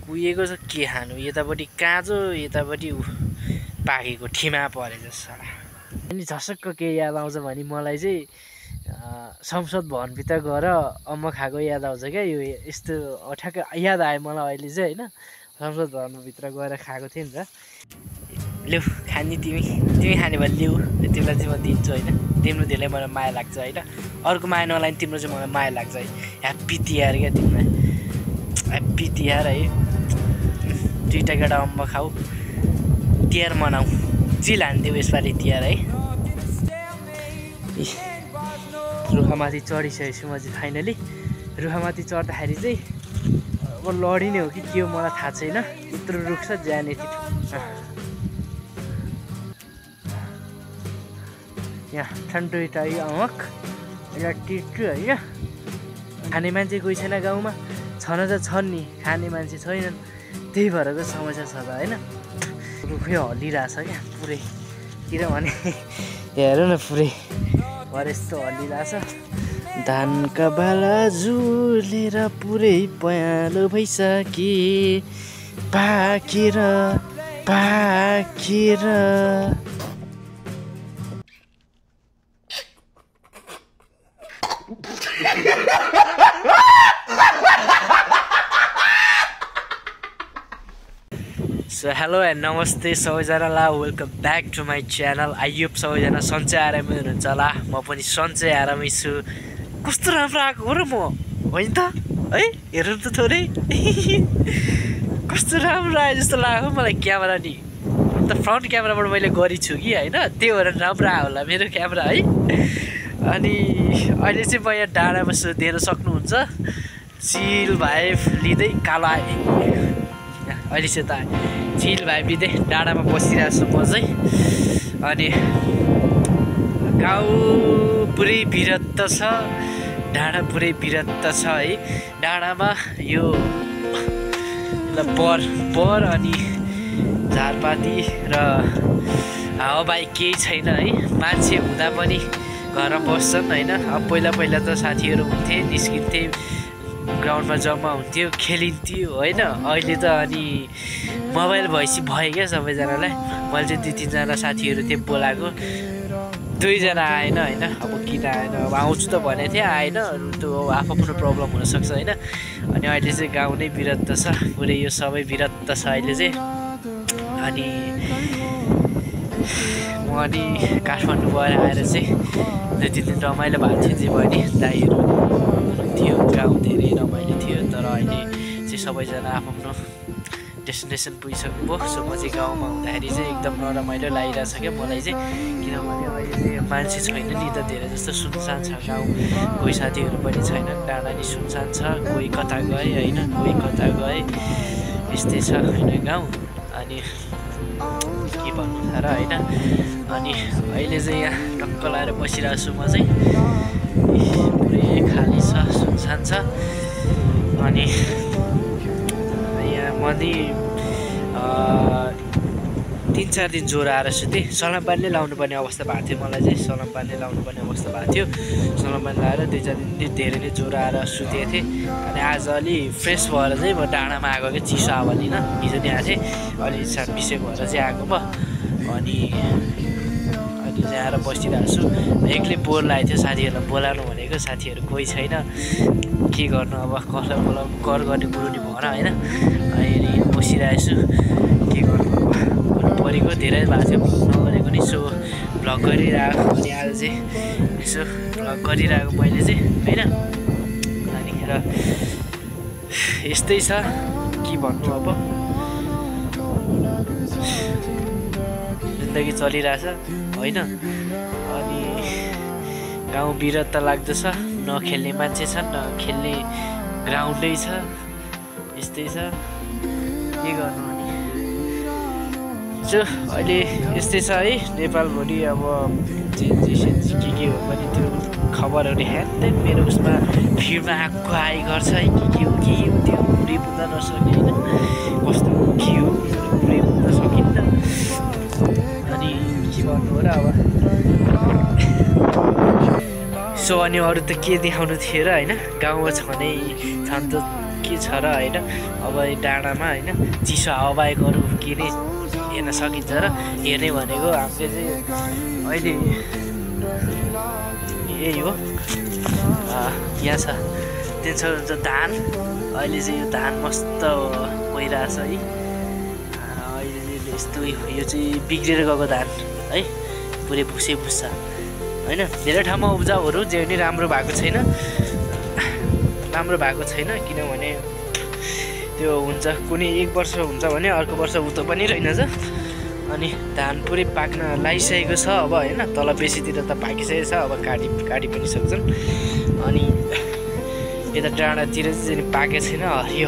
कुहिएको छ के खानु यतापट्टि काँचो यतापट्टि पाकेको ठिमा परे जस्तो अनि झसक्क के याद आउँछ भने मलाई चाहिँ संसद भवनभित्र गएर अम्मा खाएको याद आउँछ क्या यो यस्तो ठ्याक्क याद आयो मलाई अहिले चाहिँ होइन संसद भवनभित्र गएर खाएको थिएँ नि त ल्याउ खाने तिमी खाने भने ल्याउ तिमीलाई चाहिँ म दिन्छु होइन तिम्रो धेरै मलाई माया लाग्छ होइन अर्को माया नलाइन तिम्रो चाहिँ मलाई माया लाग्छ है ह्याप्पी तिहार क्या तिमीलाई ह्याप्पी तिहार है दुईवटा केटा अम्बा खाऊ तिहार मनाऊ चिल हानिदिऊ यसपालि तिहार है रुखमाथि चढिसकेको छु म चाहिँ फाइनली रुखमाथि चढ्दाखेरि चाहिँ अब लडिने हो कि के हो मलाई थाहा छैन यत्रो रुख छ ज्यान यति यहाँ ठन्डुटाई अमक एउटा टिटु होइन खाने मान्छे कोही छैन गाउँमा छन त छन् नि खाने मान्छे छैनन् त्यही भएरको समस्या छ त होइन रुखै हल्लिरहेछ क्या पुरै किनभने हेर न पुरै भरे यस्तो हल्लिरहेछ धानका बाला झुलेर पुरै पयालो भइसके पाकेर पाकेर सो हेलो एन्ड नमस्ते सबैजनालाई welcome back to my channel I hope सबैजना सन्चै आरामै हुनुहुन्छ होला म पनि सन्चै आरामै छु कस्तो राम्रो आएको हो र म होइन त है हेर्नु त थोरै कस्तो राम्रो आयो जस्तो लाग्यो मलाई क्यामेरा नि त फ्रन्ट क्यामेराबाट मैले गरिछु कि होइन त्यही भएर राम्रो आयो होला मेरो क्यामेरा है अनि अहिले चाहिँ म यहाँ डाँडामा देख्न सक्नुहुन्छ चिल भाइब लिँदै कालो आए अहिले चाहिँ त चिल भाइब लिँदै डाँडामा बसिरहेको छु म चाहिँ अनि गाउँ पुरै विरत्त छ डाँडा पुरै विरत्त छ है डाँडामा यो बर अनि झारपाती र हावाबाई केही छैन है मान्छे हुँदा पनि घरमा बस्छन् होइन अब पहिला त साथीहरू हुन्थे निस्किन्थे ग्राउन्डमा जम्मा हुन्थ्यो खेलिन्थ्यो होइन अहिले त अनि मोबाइल भएपछि भयो क्या सबैजनालाई मैले चाहिँ 2-3जना साथीहरू थियो बोलाएको 2जना आएन होइन अब किन आएन अब आउँछु त भनेको थिएँ आएन त्यो आफ्नो प्रब्लम हुनसक्छ होइन अनि अहिले चाहिँ गाउँ नै विरत्त छ पुरै यो सबै विरत्त छ अहिले चाहिँ अनि म अनि काठमाडौँ गएर आएर चाहिँ 2-3 दिन रमाइलो भएको थियो जे भयो नि दाइहरू थियो गाउँ धेरै रमाइलो थियो तर अहिले चाहिँ सबैजना आफ्नो डेस्टिनेसन पुगिसक्नु भयो सो म चाहिँ गाउँमा हुँदाखेरि चाहिँ एकदम नरमाइलो लागिरहेछ क्या मलाई चाहिँ किनभने अहिले चाहिँ मान्छे छैन नि त धेरै जस्तो सुनसान छ गाउँ कोही साथीहरू पनि छैनन् डाँडा नि सुनसान छ कोही कता गए होइन कोही कता गए यस्तै छ होइन गाउँ अनि के भन्नु र होइन अनि अहिले चाहिँ यहाँ टक्क लाएर बसिरहेको छु म चाहिँ पुरै खाली छ सुनसान छ अनि यहाँ म 3-4 दिन ज्वरो आएर सुतेँ सलाम पानीले लाउनु पर्ने अवस्था भएको थियो मलाई चाहिँ सलाम पानीले लाउनु पर्ने अवस्था भएको थियो सलाम पानी लाएर 2-4 दिन धेरै नै ज्वरो आएर सुतेको थिएँ अनि आज अलि फ्रेस भएर चाहिँ म डाँडामा आएको क्या चिसो हावा लिन हिजो नि आएको थिएँ अलि बिसो भएर चाहिँ आएको म अनि अहिले चाहिँ आएर बसिरहेको छु एक्लै बोर लागेको थियो साथीहरूलाई बोलाउनु भनेको साथीहरू कोही छैन के गर्नु अब कसलाई बोलाउनु कर गर्ने कुरो नि भएर होइन अहिले बसिरहेको छु के गर्नु अब परेको धेरै भएको थियो नगरेको नि सो भ्लग गरिरहेको अनि आज चाहिँ यसो भ्लग गरिरहेको मैले चाहिँ होइन अनिखेर यस्तै छ के भन्नु अब जिन्दगी चलिरहेछ होइन अनि गाउँ विरत्त लाग्दछ नखेल्ने मान्छे छन् नखेल्ने ग्राउन्डै छ यस्तै छ के गर्नु अनि अहिले यस्तै छ है नेपालभरि अब चेन्जी के हो भने त्यो खबरहरू ह्यान्दै मेरो उसमा भिडमा आइ गर्छ है के हो त्यो पुरै बुझ्न नसक्ने होइन कस्तो के हो पुरै बुझ्न सकिन्न अनि के गर्नु हो र अब सो अनि अरू त के देखाउनु थियो र होइन गाउँमा छन् त के छ र होइन अब डाँडामा होइन चिसो हावाबाहेकहरू के नै हेर्न सकिन्छ र हेर्ने भनेको हामीले चाहिँ अहिले यही हो यहाँ छ त्यसो हुन्छ धान अहिले चाहिँ यो धान मस्त भइरहेछ है अहिले चाहिँ यस्तो यो चाहिँ बिग्रेर गएको धान है पुरै भुसै भुस छ होइन धेरै ठाउँमा उब्जाउहरू जे पनि राम्रो भएको छैन किनभने त्यो हुन्छ कुनै एक वर्ष हुन्छ भने अर्को वर्ष उतो पनि रहेनछ अनि धान पुरै पाक्न लागिसकेको छ अब होइन तल बेसीतिर त पाकिसकेको छ अब काटी पनि सक्छन् अनि यता डाँडातिर चाहिँ पाकेको छैन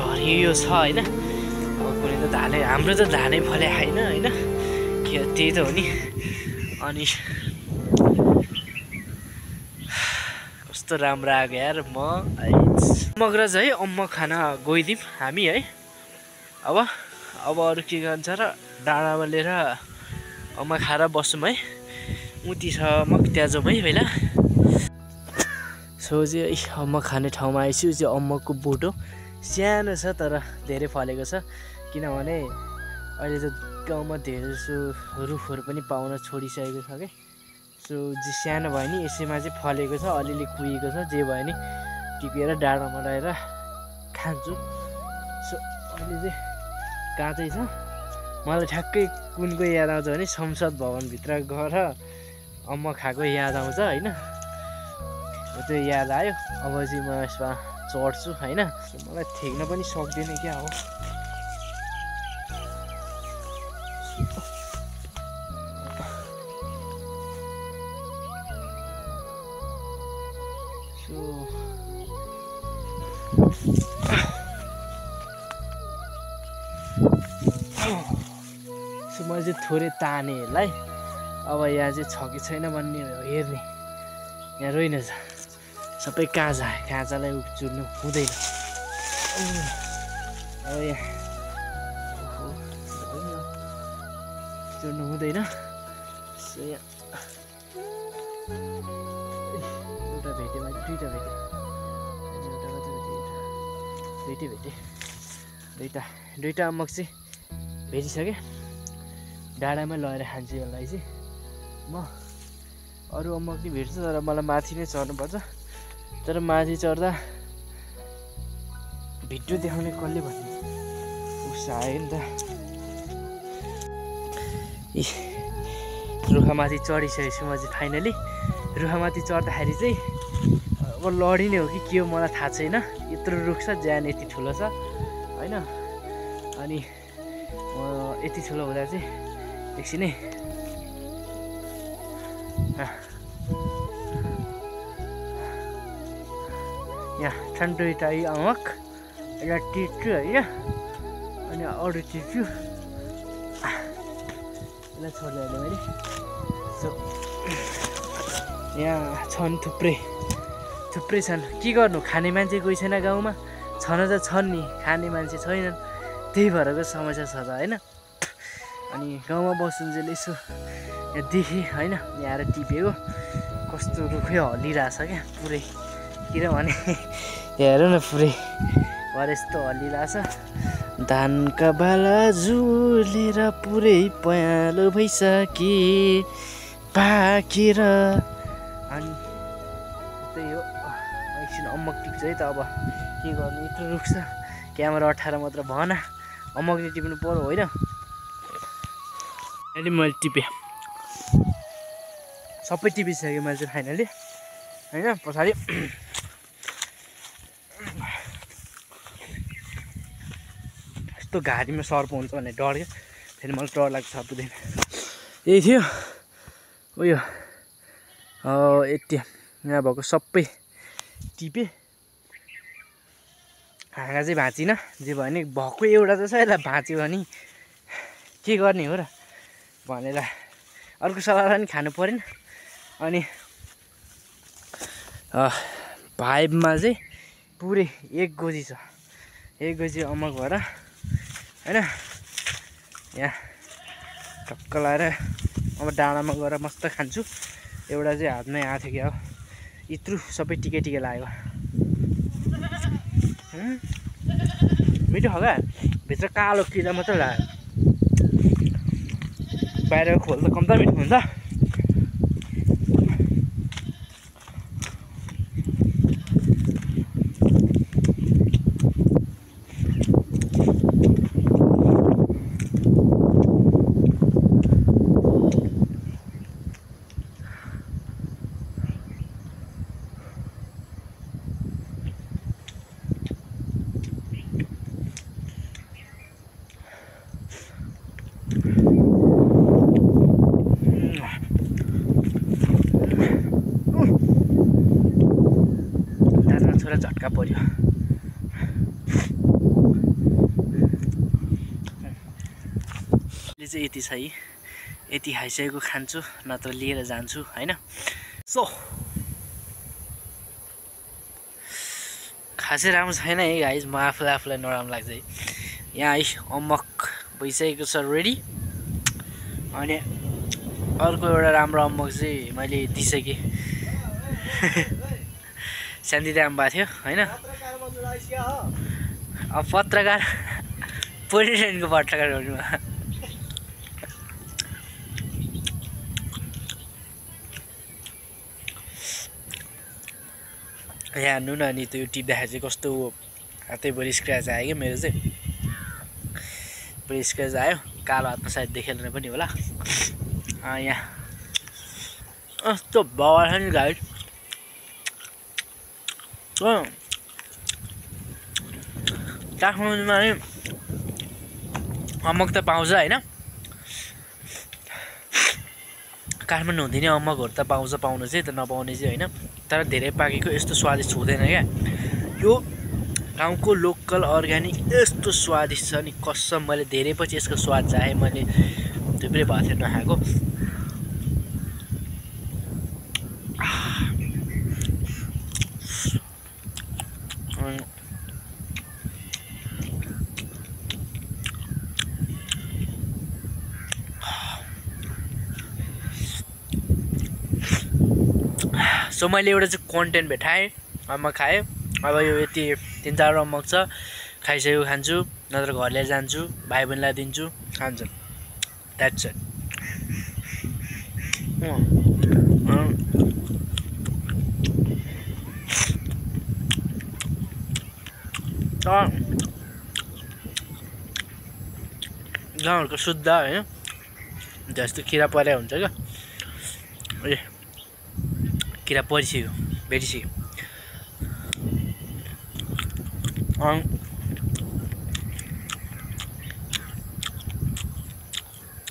हरियो छ होइन अब कुनै त धानै हाम्रो त धानै फले होइन होइन के त्यही त हो नि अनि कस्तो राम्रो आएको यार मगरज है अम्मक खाना गइदिउँ हामी है अब अरू के गर्छ र डाँडामा लिएर अम्मा खाएर बस्छौँ है उतिसम्म त्यहाँ जाउँ है पहिला सो चाहिँ अम्मक खाने ठाउँमा आइछु चाहिँ अम्मकको बोट हो सानो छ तर धेरै फलेको छ किनभने अहिले त गाउँमा धेरै जसो रुखहरू पनि पाउन छोडिसकेको छ क्या सो जे सानो भयो नि यसैमा चाहिँ फलेको छ अलिअलि कुहिएको छ जे भयो नि टिपेर डाँडामा रहेर खान्छु सो अहिले चाहिँ काँचै छ मलाई ठ्याक्कै कुनको याद आउँछ भने संसद भवनभित्र गएर अम्मा खाएको याद आउँछ होइन त्यो याद आयो अब चाहिँ म यसमा चढ्छु होइन मलाई थेक्न पनि सक्दैन क्या हो सो मैले चाहिँ थोरै ताने हेर्ला अब यहाँ चाहिँ छ कि छैन भन्ने हेर्ने यहाँ रहेनछ सबै काँचालाई चुर्नु हुँदैन अब यहाँ चुर्नु हुँदैन सो यहाँ एउटा भेटेँ मैले दुईवटा भेटेँ एउटा मात्रै भेटेँ दुईवटा अम्मक चाहिँ भेटिसकेँ डाँडामै लगेर खान्छु यसलाई चाहिँ म अरू अम्मक नि भेट्छु तर मलाई माथि नै चढ्नुपर्छ तर माथि चढ्दा भिडियो देखाउने कसले भन्ने उस आयो नि त रुखामाथि चढिसकेछु म चाहिँ फाइनली रुखामाथि चढ्दाखेरि चाहिँ अब लडिने हो कि के हो मलाई थाहा छैन यत्रो रुख छ ज्यान यति ठुलो छ होइन अनि यति ठुलो हुँदा चाहिँ एकछिनै यहाँ ठन्डुटा अमक एउटा टिचु होइन अनि अरू टिचु यसलाई छोड्दै मैले सो यहाँ छन् थुप्रै छन् के गर्नु खाने मान्छे कोही छैन गाउँमा छन त छन् नि खाने मान्छे छैनन् त्यही भएरको समस्या छ त होइन अनि गाउँमा बस्नुन्जेल यसो यहाँ देखेँ होइन यहाँ आएर टिपेको कस्तो रुखै हल्लिरहेछ क्या पुरै किनभने हेर न पुरै भरे यस्तो हल्लिरहेछ धानका बाला झुलेर पुरै पयालो भइसके पाकेर अनि त्यही हो एकछिन अम्मक टिप्छ है त अब के गर्नु यत्रो रुख छ क्यामेरा 18 मात्र भएन अम्मकले टिप्नु पर्यो होइन अहिले मैले टिपेँ सबै टिपिसकेँ मैले चाहिँ फाइनली होइन पछाडि यस्तो घारीमा सर्प हुन्छ भन्ने डर क्या फेरि मलाई डर लाग्छ पुग्दैन यही थियो उयो यति यहाँ भएको सबै टिपेँ हाँगा चाहिँ भाँचिनँ जे भयो नि भएको एउटा त छ यसलाई भाँच्यो भने के गर्ने हो र भनेर अर्को सल्लाह नि खानु परेन अनि भाइबमा चाहिँ पुरै 1 गोजी छ 1 गोजी अमक भएर होइन यहाँ टक्क लाएर अब डाँडामा गएर मस्त खान्छु एउटा चाहिँ हातमै आएको थियो क्या हो यत्रो सबै टिके लाग्यो मिठो हो क्या भित्र कालो किरा मात्रै लाग्यो बाहिरको खोल त कम्ता मिठो हुन्छ झट्का पर्यो चाहिँ यति छ है यति खाइसकेको खान्छु नत्र लिएर जान्छु हैन सो खासै राम्रो छैन है गाइज म आफूलाई नराम्रो लाग्छ है यहाँ है अम्मक भइसकेको छ रेडी अनि अर्को एउटा राम्रो अम्मक चाहिँ मैले दिइसकेँ शान्ति दाम भएको थियो हैन अब पत्रकार पोलिटिसियनको पत्रकार हुनु यहाँ हेर्नु न अनि त्यो टिप्दाखेरि चाहिँ कस्तो हातैभरि स्क्रच आयो क्या मेरो चाहिँ पुरै स्क्रच आयो कालो हातमा सायद देखेन पनि होला यहाँ कस्तो बवाल छ नि गाइड काठमाडौँमा नि अम्मक त पाउँछ होइन काठमाडौँ हुँदैन अम्मकहरू त पाउँछ पाउनु चाहिँ त नपाउने चाहिँ होइन तर धेरै पाकेको यस्तो स्वादिष्ट हुँदैन क्या यो गाउँको लोकल अर्ग्यानिक यस्तो स्वादिष्ट छ नि कसम मैले धेरै पछि यसको स्वाद चाहेँ मैले थुप्रै भएको थियो नखाएको सो मैले एउटा चाहिँ कन्टेन्ट भेटाएँ अम्मक खाएँ अब यो यति 3-4 अम्मक छ खाइसकेको खान्छु नत्र घर लिएर जान्छु भाइ बहिनीलाई दिन्छु खान्छ द्याट्स इट गाउँहरूको शुद्ध होइन जस्तो किरा परे हुन्छ क्या ए किरा परिसक्यो भेटिसक्यो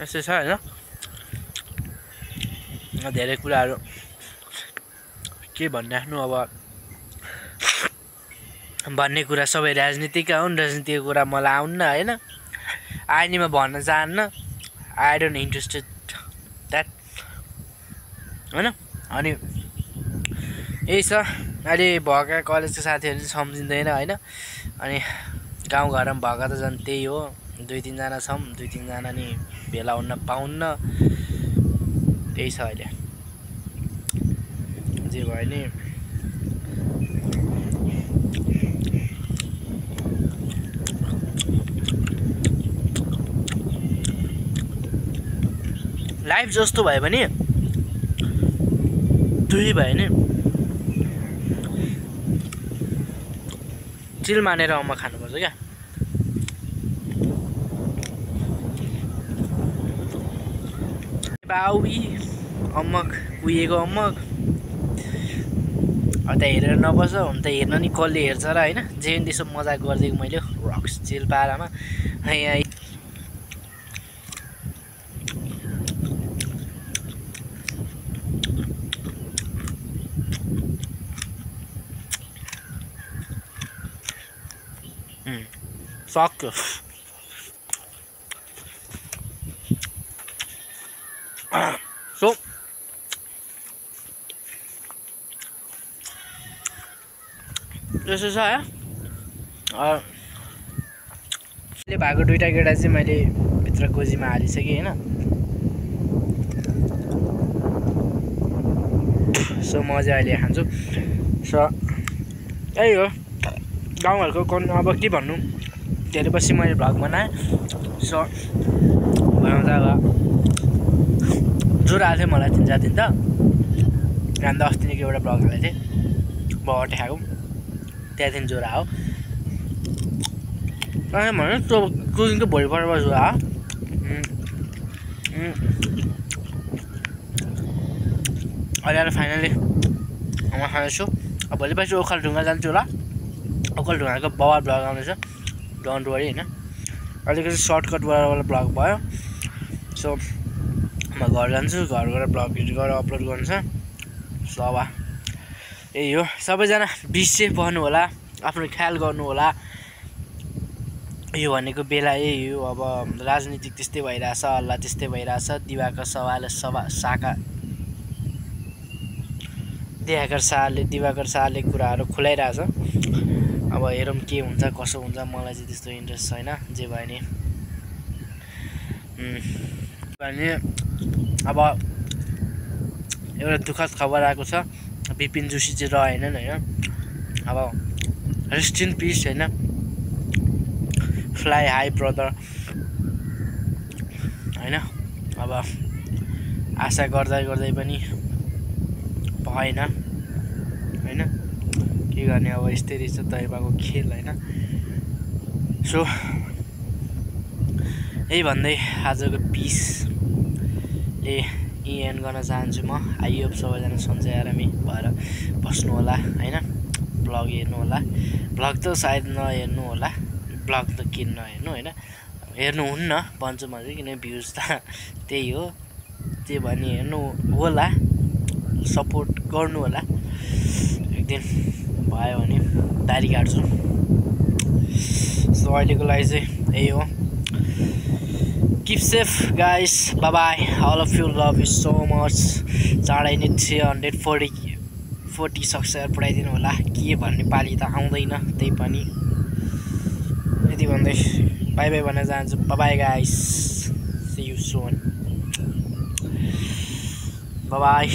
यस्तै छ होइन धेरै कुराहरू के भनिराख्नु अब भन्ने कुरा सबै राजनीतिका हुन् राजनीतिको कुरा मलाई आउन्न होइन आइनी म भन्न चाहन्न आई डोन्ट इन्ट्रेस्टेड द्याट होइन अनि यही छ अहिले भएका कलेजको साथीहरू चाहिँ सम्झिँदैन होइन अनि गाउँघरमा भएका त झन् त्यही हो 2-3 जना छौँ 2-3 जना नि भेला हुन पाउन्न त्यही छ अहिले जे भयो नि लाइफ जस्तो भयो भने दुई भयो नि चिल मानेर अम्मक खानुपर्छ क्या बाउी अम्मक कुहिएको अम्मक अन्त हेरेर नबस्छ हुन त हेर्न नि कसले हेर्छ र होइन जे त्यसो मजाक गरिदिएको मैले रक्स चिल पारामा यहाँ सक्यो सो त्यसो छ अहिले भएको 2टा केटा चाहिँ मैले भित्र गोजीमा हालिसकेँ होइन सो म चाहिँ अहिले खान्छु सो यही हो गाउँहरूको अब के भन्नु धेरै पछि मैले भ्लग बनाएँ। सो बनाउँदा अब ज्वरो आएको थियो मलाई 3-4 दिन त। अन्त अस्तिदेखि एउटा भ्लग हालेको थिएँ बगटे खाएको, त्यहाँदेखि ज्वरो आयो। अनि भने त्यो दिनको भोलिपल्ट ज्वरो आयो। अहिले फाइनली म खाँदैछु। अब भोलिपछि ओखलढुङ्गा जान्छु होला। ओखलढुङ्गाको बवाल भ्लग आउँदैछ, डोन्ट वरी होइन। अलिकति सर्टकटबाट भ्लग भयो। सो म घर जान्छु, घर गएर भ्लग एडिट गरेर अपलोड गर्नु छ। सो अब यही हो। सबैजना बी सेफ बन्नु होला, आफ्नो ख्याल गर्नु होला। यो भनेको बेला यही हो। अब राजनीतिक त्यस्तै भइरहेछ, हल्ला त्यस्तै भइरहेछ। दिवाकर शाहले कुराहरू खुलाइरहेछ। अब हेरौँ के हुन्छ कसो हुन्छ। मलाई चाहिँ त्यस्तो इन्ट्रेस्ट छैन। जे भयो नि अब एउटा दुःखद खबर आएको छ। विपिन जोशी चाहिँ रहेनन् होइन। अब रेस्ट इन पिस होइन। फ्लाइ हाई ब्रदर होइन। अब आशा गर्दै पनि भएन होइन। के गर्ने अब यस्तै रहेछ दैवको खेल होइन। सो यही भन्दै आजको पिसले एन्ड गर्न चाहन्छु म। आई होप सबैजना सन्चै आरामी भएर बस्नु होला होइन। भ्लग हेर्नु होला। भ्लग त सायद नहेर्नु होला। भ्लग त किन नहेर्नु होइन। हेर्नुहुन्न भन्छु म चाहिँ, किनकि भ्युज त त्यही हो। त्यही भने हेर्नु होला, सपोर्ट गर्नु होला। एक दिन भयो भने दारी काट्छु। सो अहिलेको लागि चाहिँ यही हो। Keep safe guys, bye bye. All of you love you so much. चाँडै नै 340 सब्सक्राइबर पुऱ्याइदिनु होला। के भन्ने पाली त आउँदैन, त्यही पनि यति भन्दै बाई बाई भन्न चाहन्छु। Bye bye guys, see you soon, bye by.